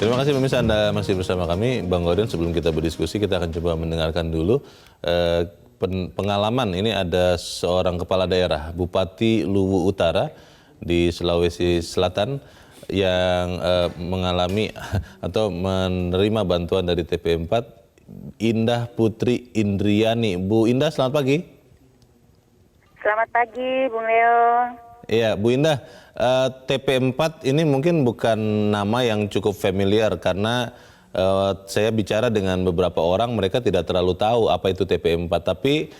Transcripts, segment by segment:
Terima kasih pemirsa, Anda masih bersama kami. Bang Gordon, sebelum kita berdiskusi, kita akan coba mendengarkan dulu pengalaman. Ini ada seorang kepala daerah, Bupati Luwu Utara di Sulawesi Selatan yang mengalami atau menerima bantuan dari TP4, Indah Putri Indriani. Bu Indah, selamat pagi. Selamat pagi, Bung Leo. Iya, Bu Indah, TP4 ini mungkin bukan nama yang cukup familiar karena saya bicara dengan beberapa orang, mereka tidak terlalu tahu apa itu TP4. Tapi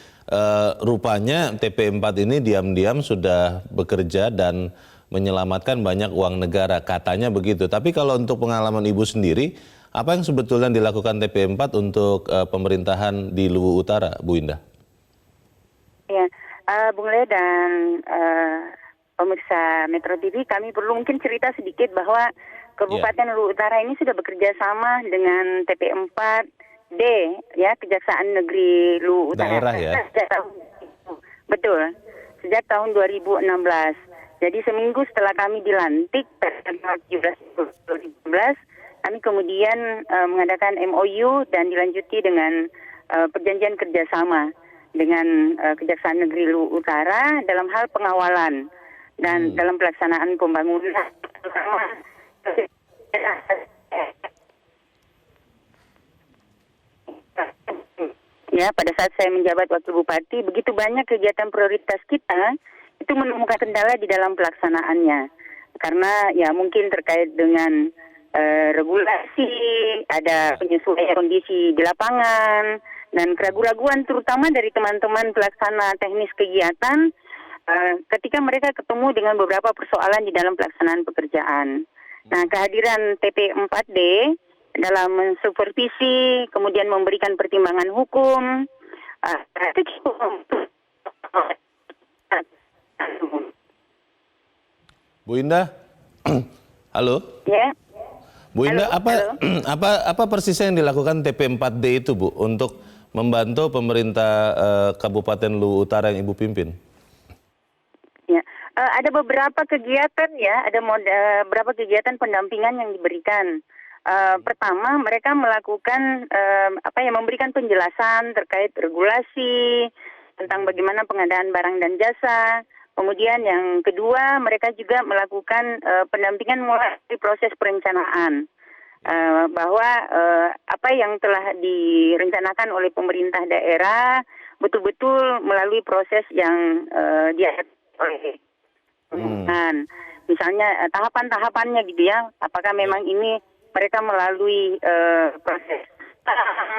rupanya TP4 ini diam-diam sudah bekerja dan menyelamatkan banyak uang negara, katanya begitu. Tapi kalau untuk pengalaman Ibu sendiri, apa yang sebetulnya dilakukan TP4 untuk pemerintahan di Luwu Utara, Bu Indah? Ya, Bung Leo dan pemirsa Metro TV, kami perlu mungkin cerita sedikit bahwa Kabupaten Luwu Utara ini sudah bekerja sama dengan TP4D, ya, Kejaksaan Negeri Luwu Utara. Daerah ya? Betul, sejak tahun 2016. Jadi seminggu setelah kami dilantik, pada 17 2016, kami kemudian mengadakan MOU dan dilanjuti dengan perjanjian kerjasama dengan Kejaksaan Negeri Luwu Utara dalam hal pengawalan dan dalam pelaksanaan pembangunan. Ya, pada saat saya menjabat wakil bupati, begitu banyak kegiatan prioritas kita itu menemukan kendala di dalam pelaksanaannya. Karena ya mungkin terkait dengan regulasi, ada penyesuaian kondisi di lapangan, dan keraguan-raguan terutama dari teman-teman pelaksana teknis kegiatan ketika mereka ketemu dengan beberapa persoalan di dalam pelaksanaan pekerjaan. Nah, kehadiran TP4D dalam mensupervisi, kemudian memberikan pertimbangan hukum, Bu Indah, halo? Ya. Bu Indah, Halo. apa persisnya yang dilakukan TP4D itu, Bu, untuk membantu pemerintah Kabupaten Luwu Utara yang Ibu pimpin? Ya, ada beberapa kegiatan ya, ada beberapa kegiatan pendampingan yang diberikan. Pertama, mereka melakukan memberikan penjelasan terkait regulasi tentang bagaimana pengadaan barang dan jasa. Kemudian yang kedua, mereka juga melakukan pendampingan mulai dari proses perencanaan. Bahwa apa yang telah direncanakan oleh pemerintah daerah betul-betul melalui proses yang oleh misalnya tahapan-tahapannya gitu ya, apakah memang ini mereka melalui proses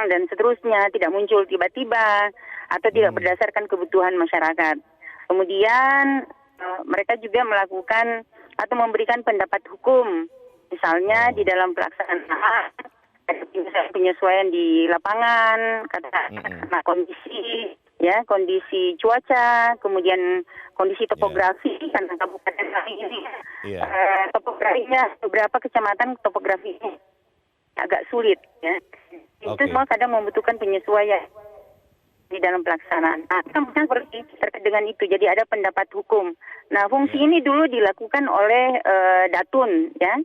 dan seterusnya, tidak muncul tiba-tiba atau tidak berdasarkan kebutuhan masyarakat. Kemudian mereka juga melakukan atau memberikan pendapat hukum, misalnya di dalam pelaksanaan penyesuaian di lapangan karena kondisi cuaca, kemudian kondisi topografi karena kabupaten kami ini topografinya beberapa kecamatan topografinya agak sulit ya. Itu semua kadang membutuhkan penyesuaian di dalam pelaksanaan. Kemudian terkait dengan itu, jadi ada pendapat hukum. Nah, fungsi ini dulu dilakukan oleh Datun ya.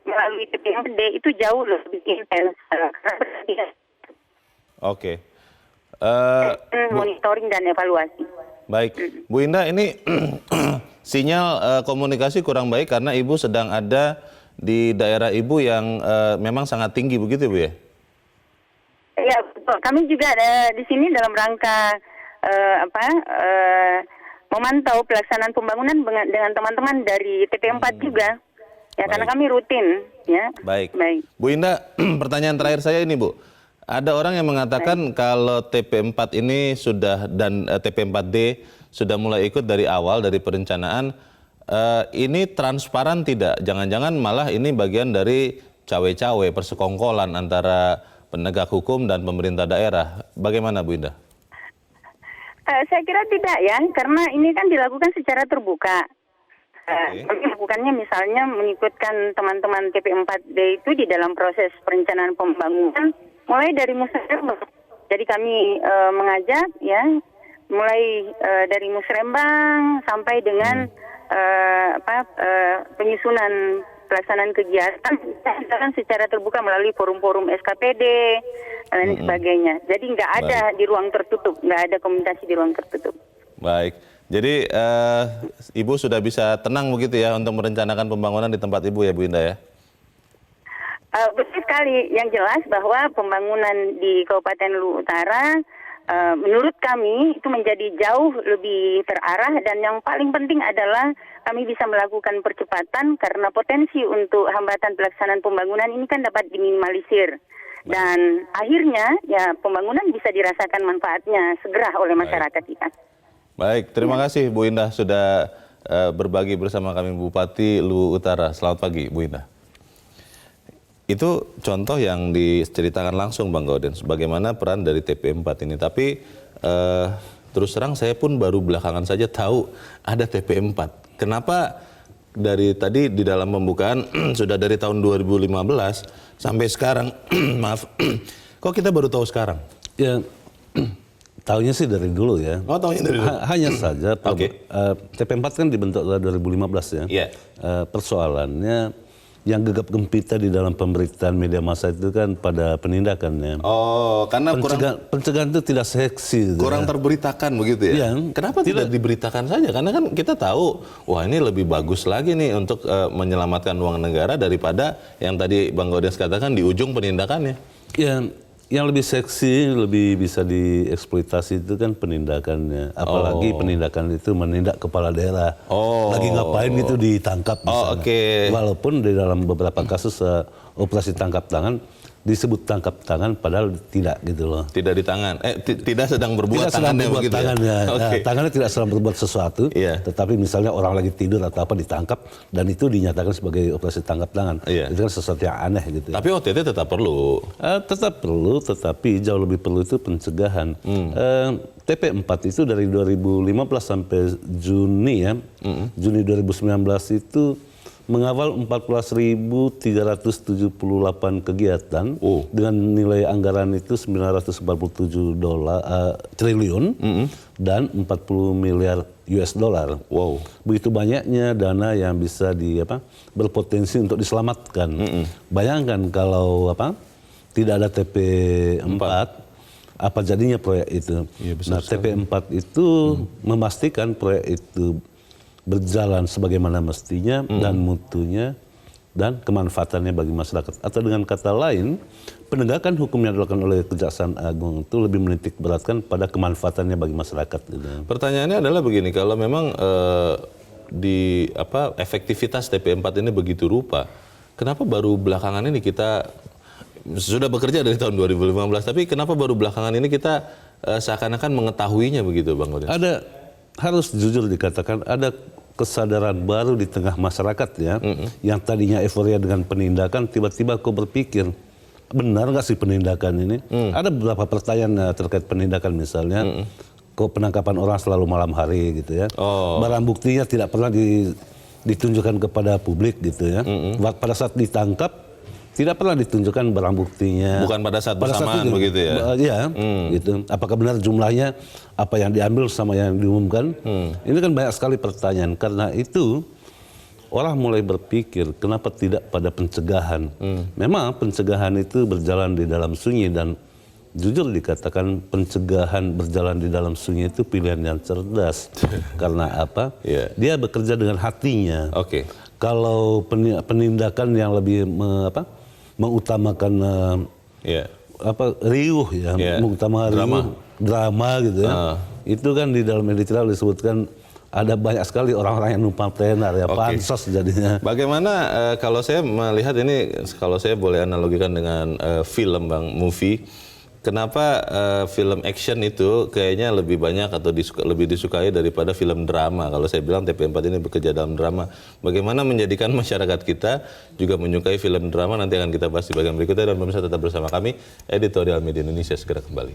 Melalui TP4D itu jauh lebih intens. Oke. Monitoring dan evaluasi. Baik, Bu Indah, ini sinyal komunikasi kurang baik karena Ibu sedang ada di daerah Ibu yang memang sangat tinggi begitu, Bu ya? Ya, kami juga ada di sini dalam rangka memantau pelaksanaan pembangunan dengan teman-teman dari TP4 juga. Ya, karena kami rutin, ya. Baik. Bu Indah, pertanyaan terakhir saya ini, Bu. Ada orang yang mengatakan kalau TP4 ini sudah dan TP4D sudah mulai ikut dari awal dari perencanaan, ini transparan tidak? Jangan-jangan malah ini bagian dari cawe-cawe, persekongkolan antara penegak hukum dan pemerintah daerah. Bagaimana, Bu Indah? Saya kira tidak ya, karena ini kan dilakukan secara terbuka. Kami melakukannya misalnya mengikutkan teman-teman TP4D itu di dalam proses perencanaan pembangunan mulai dari musrembang. Jadi kami mengajak ya mulai dari musrembang sampai dengan penyusunan pelaksanaan kegiatan jalan secara terbuka melalui forum-forum SKPD dan lain sebagainya. Jadi nggak ada di ruang tertutup, nggak ada komunikasi di ruang tertutup. Baik, jadi Ibu sudah bisa tenang begitu ya untuk merencanakan pembangunan di tempat Ibu ya Bu Indah ya? Betul sekali, yang jelas bahwa pembangunan di Kabupaten Luwu Utara menurut kami itu menjadi jauh lebih terarah, dan yang paling penting adalah kami bisa melakukan percepatan karena potensi untuk hambatan pelaksanaan pembangunan ini kan dapat diminimalisir. Dan akhirnya ya pembangunan bisa dirasakan manfaatnya segera oleh masyarakat kita. Baik, terima kasih Bu Indah sudah berbagi bersama kami Bupati Luwu Utara. Selamat pagi Bu Indah. Itu contoh yang diceritakan langsung Bang Gauden, bagaimana peran dari TP4 ini. Tapi terus terang saya pun baru belakangan saja tahu ada TP4. Kenapa dari tadi di dalam pembukaan sudah dari tahun 2015 sampai sekarang, maaf, kok kita baru tahu sekarang? Ya, tahunya sih dari dulu ya. Oh, tahunya dari dulu. Hanya saja TP4 kan dibentuk pada 2015 ya. Iya. Persoalannya yang gegap gempita di dalam pemberitaan media massa itu kan pada penindakannya. Oh, karena pencegahan itu tidak seksi. Gitu kurang terberitakan begitu ya? Iya. Kenapa tidak diberitakan saja? Karena kan kita tahu, wah ini lebih bagus lagi nih untuk menyelamatkan uang negara daripada yang tadi Bang Gauden katakan di ujung penindakannya. Ya, yang lebih seksi, lebih bisa dieksploitasi itu kan penindakannya. Apalagi penindakan itu menindak kepala daerah. Lagi ngapain gitu ditangkap misalnya. Walaupun di dalam beberapa kasus operasi tangkap tangan disebut tangkap tangan padahal tidak gitu loh. Tidak di tangan. Tidak sedang berbuat tangannya begitu tangannya. Ya. Tangannya tidak sedang berbuat sesuatu. Tetapi misalnya orang lagi tidur atau apa ditangkap dan itu dinyatakan sebagai operasi tangkap tangan. Itu kan sesuatu yang aneh gitu. Tapi OTT tetap perlu. Tetap perlu, tetapi jauh lebih perlu itu pencegahan. TP4 itu dari 2015 sampai Juni ya. Juni 2019 itu mengawal 14.378 kegiatan dengan nilai anggaran itu 947 triliun dan 40 miliar US dollar. Wow. Begitu banyaknya dana yang bisa berpotensi untuk diselamatkan. Bayangkan kalau tidak ada TP4, apa jadinya proyek itu? Nah, TP4 itu memastikan proyek itu berjalan sebagaimana mestinya dan mutunya dan kemanfaatannya bagi masyarakat. Atau dengan kata lain, penegakan hukum yang dilakukan oleh Kejaksaan Agung itu lebih menitik beratkan pada kemanfaatannya bagi masyarakat. Gitu. Pertanyaannya adalah begini, kalau memang efektivitas TP4 ini begitu rupa, kenapa baru belakangan ini kita sudah bekerja dari tahun 2015, tapi kenapa baru belakangan ini kita seakan-akan mengetahuinya begitu, Bang Gauden? Harus jujur dikatakan ada kesadaran baru di tengah masyarakat ya, yang tadinya euforia dengan penindakan tiba-tiba kok berpikir benar nggak sih penindakan ini? Ada beberapa pertanyaan terkait penindakan misalnya, kok penangkapan orang selalu malam hari gitu ya? Barang buktinya tidak pernah ditunjukkan kepada publik gitu ya? Pada saat ditangkap tidak pernah ditunjukkan barang buktinya. Bukan pada saat bersamaan begitu ya? Iya, gitu. Apakah benar jumlahnya apa yang diambil sama yang diumumkan? Ini kan banyak sekali pertanyaan. Karena itu orang mulai berpikir kenapa tidak pada pencegahan. Memang pencegahan itu berjalan di dalam sunyi dan jujur dikatakan pencegahan berjalan di dalam sunyi itu pilihan yang cerdas. Karena apa? Dia bekerja dengan hatinya. Kalau penindakan yang lebih mengutamakan riuh ya, mengutamakan drama gitu ya. Itu kan di dalam editorial disebutkan ada banyak sekali orang-orang yang numpang tenar ya, pansos jadinya. Bagaimana kalau saya melihat ini, kalau saya boleh analogikan dengan film movie, kenapa film action itu kayaknya lebih banyak atau lebih disukai daripada film drama? Kalau saya bilang TP4 ini bekerja dalam drama. Bagaimana menjadikan masyarakat kita juga menyukai film drama? Nanti akan kita bahas di bagian berikutnya, dan pemirsa tetap bersama kami. Editorial Media Indonesia segera kembali.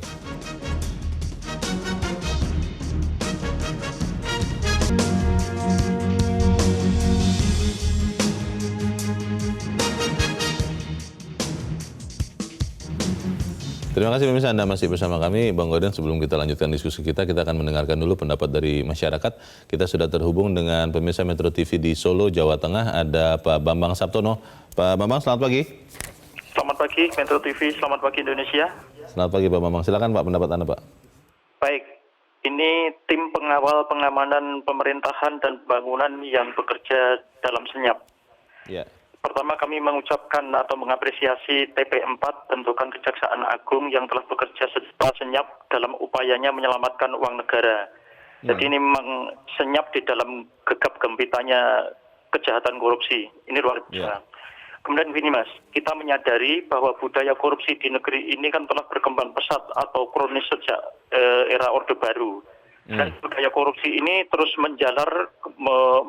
Terima kasih pemirsa, Anda masih bersama kami. Bang Godin, sebelum kita lanjutkan diskusi kita akan mendengarkan dulu pendapat dari masyarakat. Kita sudah terhubung dengan pemirsa Metro TV di Solo, Jawa Tengah. Ada Pak Bambang Sabtono. Pak Bambang, selamat pagi. Selamat pagi Metro TV, selamat pagi Indonesia. Selamat pagi Pak Bambang. Silakan Pak, pendapat Anda Pak. Baik, ini tim pengawal pengamanan pemerintahan dan pembangunan yang bekerja dalam senyap. Ya. Pertama kami mengucapkan atau mengapresiasi TP4 bentukan Kejaksaan Agung yang telah bekerja secara senyap dalam upayanya menyelamatkan uang negara. Jadi ini memang senyap di dalam gegap gempitanya kejahatan korupsi. Ini luar biasa. Kemudian begini Mas, kita menyadari bahwa budaya korupsi di negeri ini kan telah berkembang pesat atau kronis sejak era Orde Baru. Dan budaya korupsi ini terus menjalar,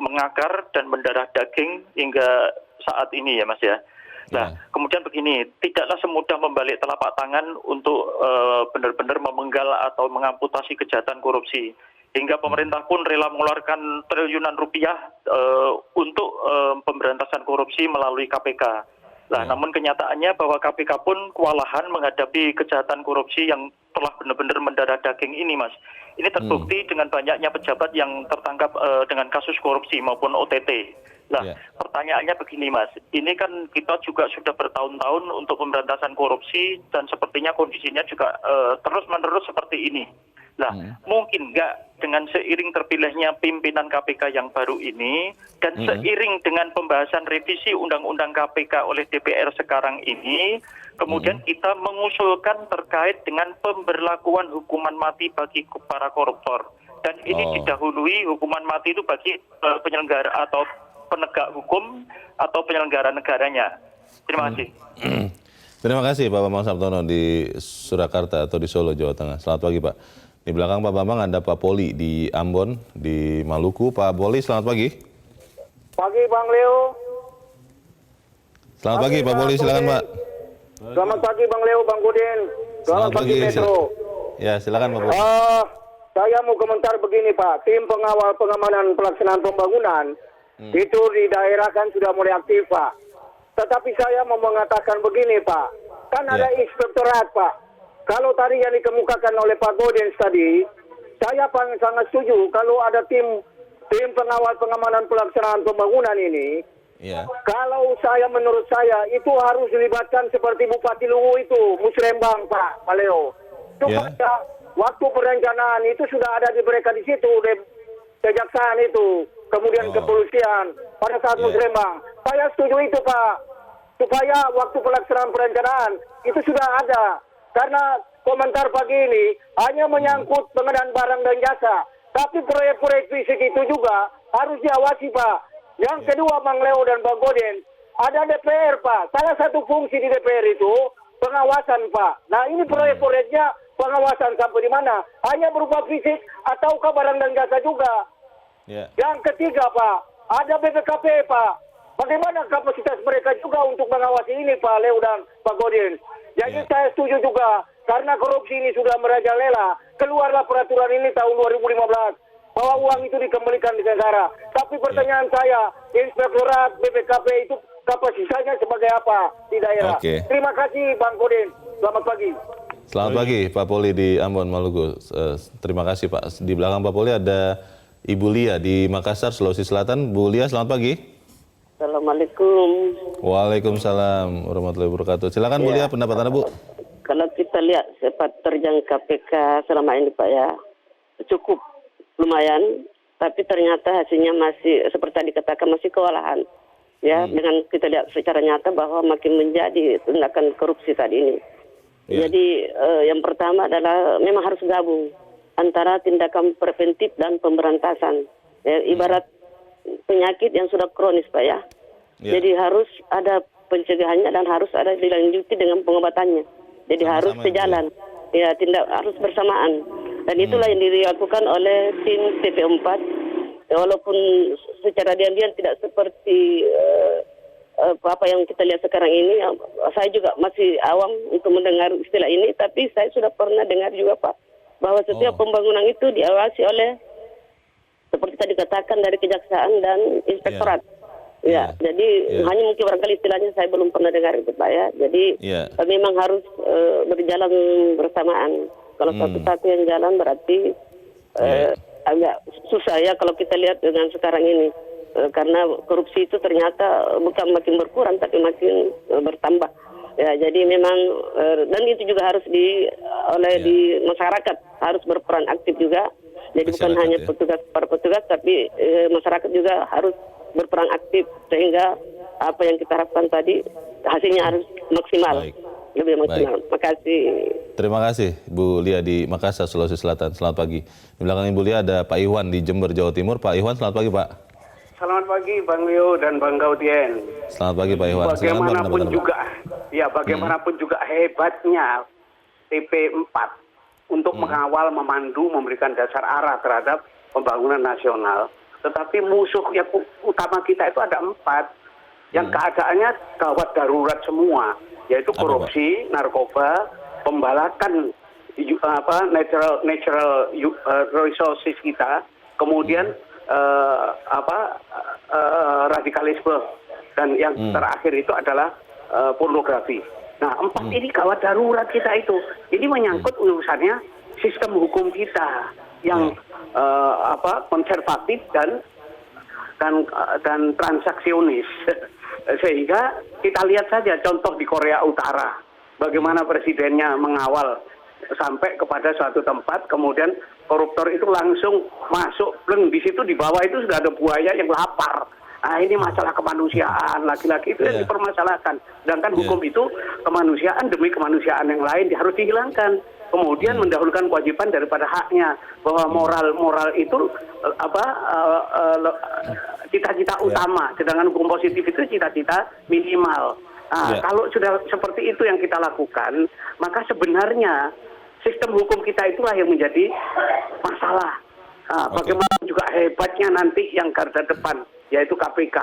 mengakar dan mendarah daging hingga saat ini ya Mas ya. Nah, kemudian begini, tidaklah semudah membalik telapak tangan untuk benar-benar memenggal atau mengamputasi kejahatan korupsi. Hingga pemerintah pun rela mengeluarkan triliunan rupiah untuk pemberantasan korupsi melalui KPK. Nah, namun kenyataannya bahwa KPK pun kewalahan menghadapi kejahatan korupsi yang telah benar-benar mendarah daging ini, Mas. Ini terbukti dengan banyaknya pejabat yang tertangkap dengan kasus korupsi maupun OTT. Nah, pertanyaannya begini, Mas. Ini kan kita juga sudah bertahun-tahun untuk pemberantasan korupsi dan sepertinya kondisinya juga terus-menerus seperti ini. Nah, mungkin nggak dengan seiring terpilihnya pimpinan KPK yang baru ini dan seiring dengan pembahasan revisi Undang-Undang KPK oleh DPR sekarang ini, kemudian kita mengusulkan terkait dengan pemberlakuan hukuman mati bagi para koruptor. Dan ini didahului hukuman mati itu bagi penyelenggara atau penegak hukum atau penyelenggara negaranya. Terima kasih. Terima kasih Pak Bambang Sabtono di Surakarta atau di Solo, Jawa Tengah. Selamat pagi Pak. Di belakang Pak Bambang ada Pak Poli di Ambon, di Maluku. Pak Poli, selamat pagi. Pagi Bang Leo. Selamat pagi Pak Poli, silakan Pak. Selamat pagi Bang Leo, Bang Godin. Selamat pagi Metro. Ya, silakan Pak Poli. Saya mau komentar begini Pak. Tim pengawal pengamanan pelaksanaan pembangunan itu di daerah kan sudah mulai aktif Pak. Tetapi saya mau mengatakan begini Pak. Kan ada inspektorat Pak. Kalau tadi yang dikemukakan oleh Pak Godin tadi, saya sangat setuju kalau ada tim pengawal pengamanan pelaksanaan pembangunan ini. Kalau menurut saya itu harus dilibatkan seperti Bupati Luwu itu, Musrembang Pak Leo. Supaya waktu perencanaan itu sudah ada di mereka di situ, kejaksaan itu, kemudian kepolisian pada saat Musrembang. Saya setuju itu Pak, supaya waktu pelaksanaan perencanaan itu sudah ada. Karena komentar pagi ini hanya menyangkut pengadaan barang dan jasa. Tapi proyek-proyek fisik itu juga harus diawasi Pak. Yang kedua Bang Leo dan Bang Godin, ada DPR Pak. Salah satu fungsi di DPR itu pengawasan Pak. Nah ini proyek-proyeknya pengawasan sampai di mana? Hanya berupa fisik ataukah barang dan jasa juga? Yang ketiga Pak, ada BPKP Pak. Bagaimana kapasitas mereka juga untuk mengawasi ini Pak Leo dan Pak Godin? Jadi saya setuju juga, karena korupsi ini sudah merajalela. Keluarlah peraturan ini tahun 2015, bahwa uang itu dikembalikan di negara. Tapi pertanyaan saya, inspektorat BPKP itu kapasitasnya sebagai apa di daerah? Terima kasih Bang Godin, selamat pagi. Selamat pagi Pak Poli di Ambon, Maluku. Terima kasih Pak. Di belakang Pak Poli ada Ibu Lia di Makassar, Sulawesi Selatan. Bu Lia, selamat pagi. Assalamualaikum. Waalaikumsalam warahmatullahi wabarakatuh. Silakan Bu Lia, pendapat Anda Bu. Kalau kita lihat sepak terjang KPK selama ini Pak ya, cukup lumayan, tapi ternyata hasilnya masih seperti tadi katakan masih kewalahan. Ya, dengan kita lihat secara nyata bahwa makin menjadi tindakan korupsi tadi ini. Jadi yang pertama adalah memang harus gabung antara tindakan preventif dan pemberantasan. Ya, ibarat penyakit yang sudah kronis Pak ya. Jadi harus ada pencegahannya dan harus ada dilanjuti dengan pengobatannya. Jadi harus sejalan. Ya, harus bersamaan. Dan itulah yang dilakukan oleh tim TP4. Walaupun secara diam-diam tidak seperti apa yang kita lihat sekarang ini, saya juga masih awam untuk mendengar istilah ini, tapi saya sudah pernah dengar juga Pak, bahwa setiap pembangunan itu diawasi oleh seperti tadi katakan dari kejaksaan dan inspektorat. Ya, jadi hanya mungkin barangkali istilahnya saya belum pernah dengar itu Pak ya. Jadi memang harus berjalan bersamaan. Kalau satu-satu yang jalan berarti agak susah ya kalau kita lihat dengan sekarang ini. Karena korupsi itu ternyata bukan makin berkurang tapi makin bertambah. Ya, jadi memang dan itu juga harus di masyarakat harus berperan aktif juga. Jadi bukan hanya para petugas tapi masyarakat juga harus berperan aktif sehingga apa yang kita harapkan tadi hasilnya harus maksimal. Lebih maksimal. Terima kasih. Terima kasih Bu Lia di Makassar, Sulawesi Selatan. Selamat pagi. Di belakang Ibu Lia ada Pak Iwan di Jember, Jawa Timur. Pak Iwan, selamat pagi Pak. Selamat pagi Bang Leo dan Bang Gaudien. Selamat pagi Pak Iwan. Bagaimanapun juga hebatnya TP4 untuk mengawal, memandu, memberikan dasar arah terhadap pembangunan nasional. Tetapi musuh yang utama kita itu ada 4 yang keadaannya gawat darurat semua, yaitu korupsi, narkoba, pembalakan natural resources kita, kemudian radikalisme, dan yang terakhir itu adalah pornografi. Nah, 4 ini gawat darurat kita itu. Ini menyangkut urusannya sistem hukum kita yang konservatif dan transaksionis. Sehingga kita lihat saja contoh di Korea Utara, bagaimana presidennya mengawal sampai kepada suatu tempat, kemudian koruptor itu langsung masuk, di situ di bawah itu sudah ada buaya yang lapar. Nah, ini masalah kemanusiaan, laki-laki itu yang dipermasalahkan. Sedangkan hukum itu kemanusiaan demi kemanusiaan yang lain harus dihilangkan. Kemudian mendahulukan kewajiban daripada haknya, bahwa moral itu cita-cita utama, sedangkan hukum positif itu cita-cita minimal. Kalau sudah seperti itu yang kita lakukan, maka sebenarnya sistem hukum kita itulah yang menjadi masalah. Bagaimana juga hebatnya nanti yang garda depan, yaitu KPK.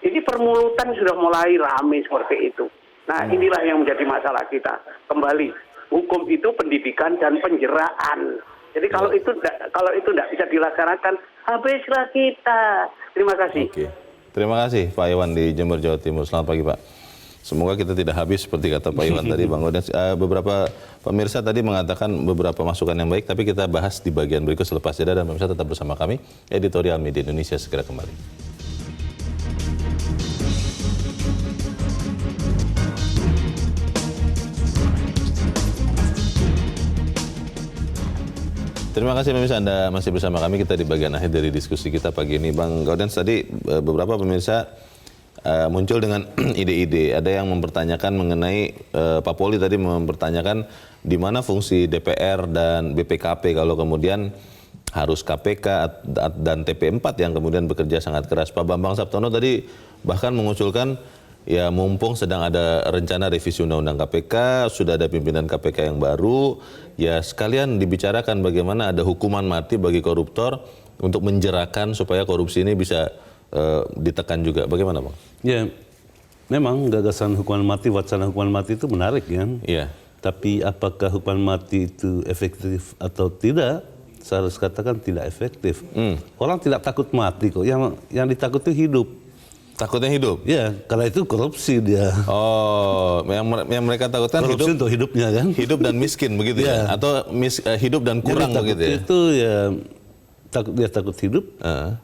Ini permulutan sudah mulai ramai seperti itu. Nah, inilah yang menjadi masalah kita. Kembali, hukum itu pendidikan dan penjeraan. Jadi kalau itu tidak bisa dilaksanakan, habislah kita. Terima kasih. Oke. Terima kasih Pak Iwan di Jember, Jawa Timur. Selamat pagi Pak. Semoga kita tidak habis seperti kata Pak Iwan tadi, Bang Gaudien. Beberapa pemirsa tadi mengatakan beberapa masukan yang baik, tapi kita bahas di bagian berikut selepas jeda, dan pemirsa tetap bersama kami. Editorial Media Indonesia segera kembali. Terima kasih pemirsa, Anda masih bersama kami. Kita di bagian akhir dari diskusi kita pagi ini. Bang Gaudien, tadi beberapa pemirsa muncul dengan ide-ide. Ada yang mempertanyakan mengenai Pak Poli tadi mempertanyakan di mana fungsi DPR dan BPKP kalau kemudian harus KPK dan TP4 yang kemudian bekerja sangat keras. Pak Bambang Saptono tadi bahkan mengusulkan, ya mumpung sedang ada rencana revisi Undang-Undang KPK, sudah ada pimpinan KPK yang baru, ya sekalian dibicarakan bagaimana ada hukuman mati bagi koruptor untuk menjerakan supaya korupsi ini bisa ditekan juga. Bagaimana Bang? Ya, memang gagasan hukuman mati, wacana hukuman mati itu menarik kan? Iya. Tapi apakah hukuman mati itu efektif atau tidak? Saya harus katakan tidak efektif. Orang tidak takut mati kok, yang ditakut itu hidup. Takutnya hidup? Ya, karena itu korupsi dia. Oh, yang mereka takutkan korupsi untuk hidupnya kan? Hidup dan miskin begitu ya? Atau hidup dan kurang begitu ya? Itu ya, takut hidup,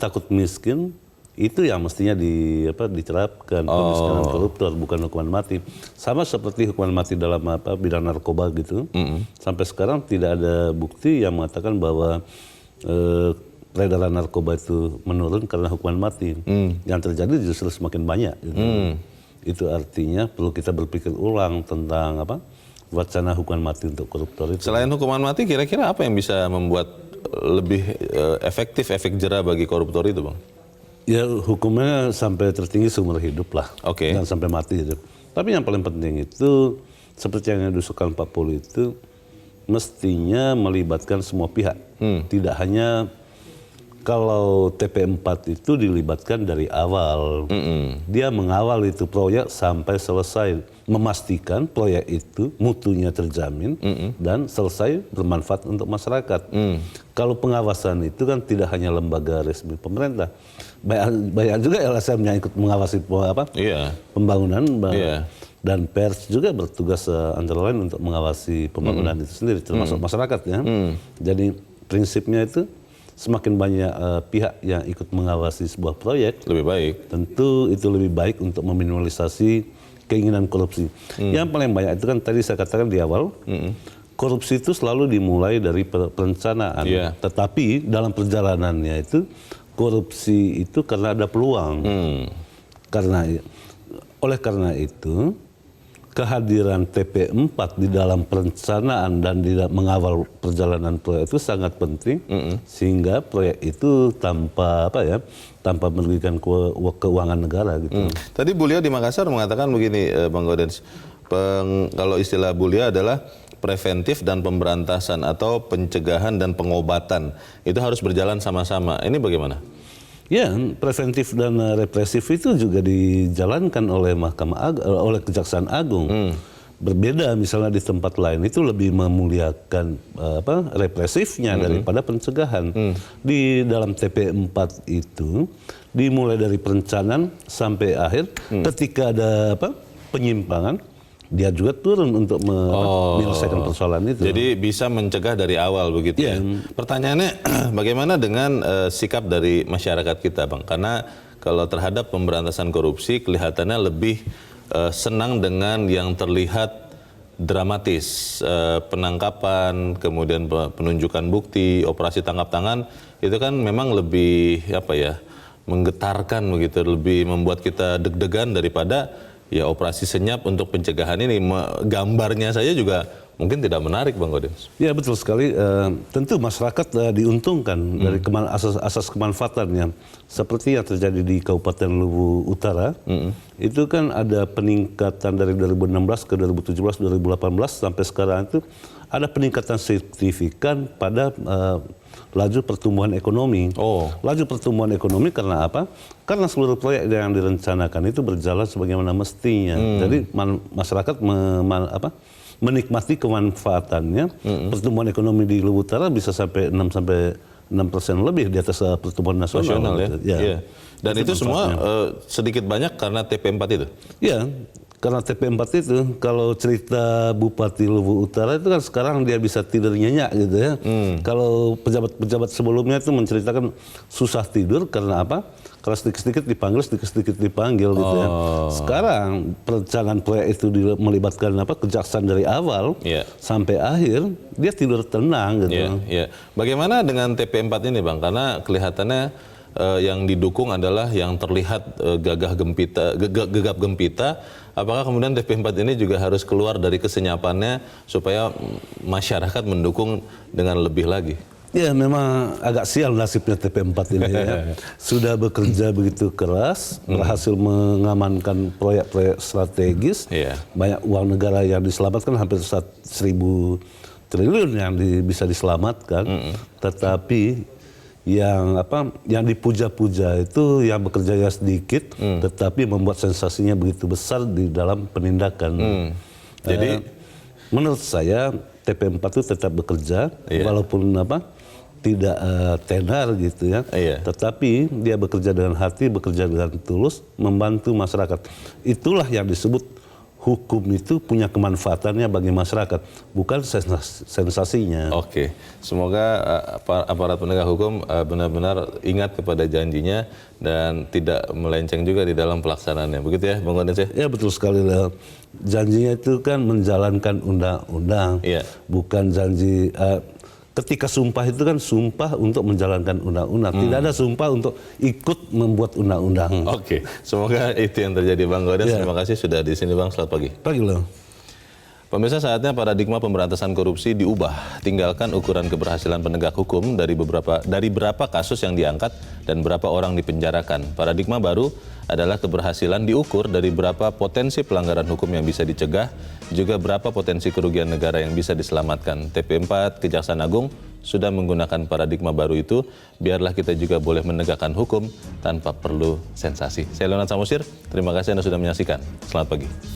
takut miskin, itu yang mestinya diterapkan pemiskinan koruptor, bukan hukuman mati. Sama seperti hukuman mati dalam bidang narkoba gitu. Sampai sekarang tidak ada bukti yang mengatakan bahwa peredaran narkoba itu menurun karena hukuman mati. Yang terjadi justru semakin banyak. Gitu. Itu artinya perlu kita berpikir ulang tentang wacana hukuman mati untuk koruptor itu. Selain hukuman mati, kira-kira apa yang bisa membuat lebih efektif efek jera bagi koruptor itu, Bang? Ya, hukumnya sampai tertinggi seumur hidup lah. Oke. Jangan sampai mati gitu. Tapi yang paling penting itu, seperti yang diusulkan Pak Poli itu, mestinya melibatkan semua pihak. Tidak hanya kalau TP4 itu dilibatkan dari awal. Dia mengawal itu proyek sampai selesai, memastikan proyek itu mutunya terjamin dan selesai bermanfaat untuk masyarakat. Kalau pengawasan itu kan tidak hanya lembaga resmi pemerintah, banyak juga LSM yang ikut mengawasi pembangunan. Dan pers juga bertugas antara lain untuk mengawasi pembangunan itu sendiri, termasuk masyarakat ya. Jadi prinsipnya itu semakin banyak pihak yang ikut mengawasi sebuah proyek, lebih baik. Tentu itu lebih baik untuk meminimalisasi keinginan korupsi. Yang paling banyak itu kan tadi saya katakan di awal, korupsi itu selalu dimulai dari perencanaan. Tetapi dalam perjalanannya itu korupsi itu karena ada peluang. Oleh karena itu kehadiran TP4 di dalam perencanaan dan di mengawal perjalanan proyek itu sangat penting, sehingga proyek itu tanpa merugikan keuangan negara gitu. Tadi Bulia di Makassar mengatakan begini, Bang Gaudens, kalau istilah Bulia adalah preventif dan pemberantasan atau pencegahan dan pengobatan itu harus berjalan sama-sama. Ini bagaimana? Ya, preventif dan represif itu juga dijalankan oleh oleh Kejaksaan Agung. Berbeda misalnya di tempat lain itu lebih memuliakan represifnya daripada pencegahan. Di dalam TP4 itu dimulai dari perencanaan sampai akhir. Ketika ada penyimpangan, dia juga turun untuk menyelesaikan persoalan itu. Jadi bisa mencegah dari awal begitu ya. Pertanyaannya bagaimana dengan sikap dari masyarakat kita, Bang? Karena kalau terhadap pemberantasan korupsi kelihatannya lebih senang dengan yang terlihat dramatis, penangkapan, kemudian penunjukan bukti, operasi tangkap tangan itu kan memang lebih menggetarkan begitu, lebih membuat kita deg-degan daripada operasi senyap untuk pencegahan ini. Gambarnya saja juga mungkin tidak menarik, Bang Gaudens. Ya betul sekali. Tentu masyarakat diuntungkan dari asas kemanfaatannya. Seperti yang terjadi di Kabupaten Luwu Utara, itu kan ada peningkatan dari 2016 ke 2017, 2018 sampai sekarang itu ada peningkatan signifikan pada laju pertumbuhan ekonomi. Laju pertumbuhan ekonomi karena apa? Karena seluruh proyek yang direncanakan itu berjalan sebagaimana mestinya. Jadi masyarakat menikmati kemanfaatannya. Pertumbuhan ekonomi di Luwu Utara bisa sampai 6% lebih di atas pertumbuhan nasional. Dan itu semua sedikit banyak karena TP4 itu? Ya. Karena TP4 itu, kalau cerita Bupati Luwu Utara itu kan sekarang dia bisa tidur nyenyak gitu ya. Kalau pejabat-pejabat sebelumnya itu menceritakan susah tidur karena apa? Karena sedikit-sedikit dipanggil, sedikit-sedikit dipanggil gitu ya. Sekarang perencanaan proyek itu melibatkan kejaksaan dari awal sampai akhir, dia tidur tenang gitu. Bagaimana dengan TP4 ini, Bang? Karena kelihatannya yang didukung adalah yang terlihat gegap gempita. Apakah kemudian TP4 ini juga harus keluar dari kesenyapannya supaya masyarakat mendukung dengan lebih lagi? Ya memang agak sial nasibnya TP4 ini ya. Sudah bekerja begitu keras, berhasil mengamankan proyek-proyek strategis, banyak uang negara yang diselamatkan, hampir 1.000 triliun yang bisa diselamatkan, tetapi yang dipuja-puja itu yang bekerjanya sedikit, tetapi membuat sensasinya begitu besar di dalam penindakan. Jadi menurut saya TP4 itu tetap bekerja, walaupun tidak tenar gitu ya, tetapi dia bekerja dengan hati, bekerja dengan tulus, membantu masyarakat. Itulah yang disebut hukum itu punya kemanfaatannya bagi masyarakat, bukan sensasinya. Oke, semoga aparat penegak hukum benar-benar ingat kepada janjinya dan tidak melenceng juga di dalam pelaksanaannya. Begitu ya, Bang Gaudens ya? Ya betul sekali lah. Janjinya itu kan menjalankan undang-undang, bukan janji. Ketika sumpah itu kan sumpah untuk menjalankan undang-undang. Tidak ada sumpah untuk ikut membuat undang-undang. Oke, semoga itu yang terjadi, Bang Gaudens. Terima kasih sudah di sini, Bang. Selamat pagi. Pagi loh. Pemirsa, saatnya paradigma pemberantasan korupsi diubah. Tinggalkan ukuran keberhasilan penegak hukum dari berapa kasus yang diangkat dan berapa orang dipenjarakan. Paradigma baru adalah keberhasilan diukur dari berapa potensi pelanggaran hukum yang bisa dicegah, juga berapa potensi kerugian negara yang bisa diselamatkan. TP4 Kejaksaan Agung sudah menggunakan paradigma baru itu, biarlah kita juga boleh menegakkan hukum tanpa perlu sensasi. Saya Leonard Samosir, terima kasih Anda sudah menyaksikan. Selamat pagi.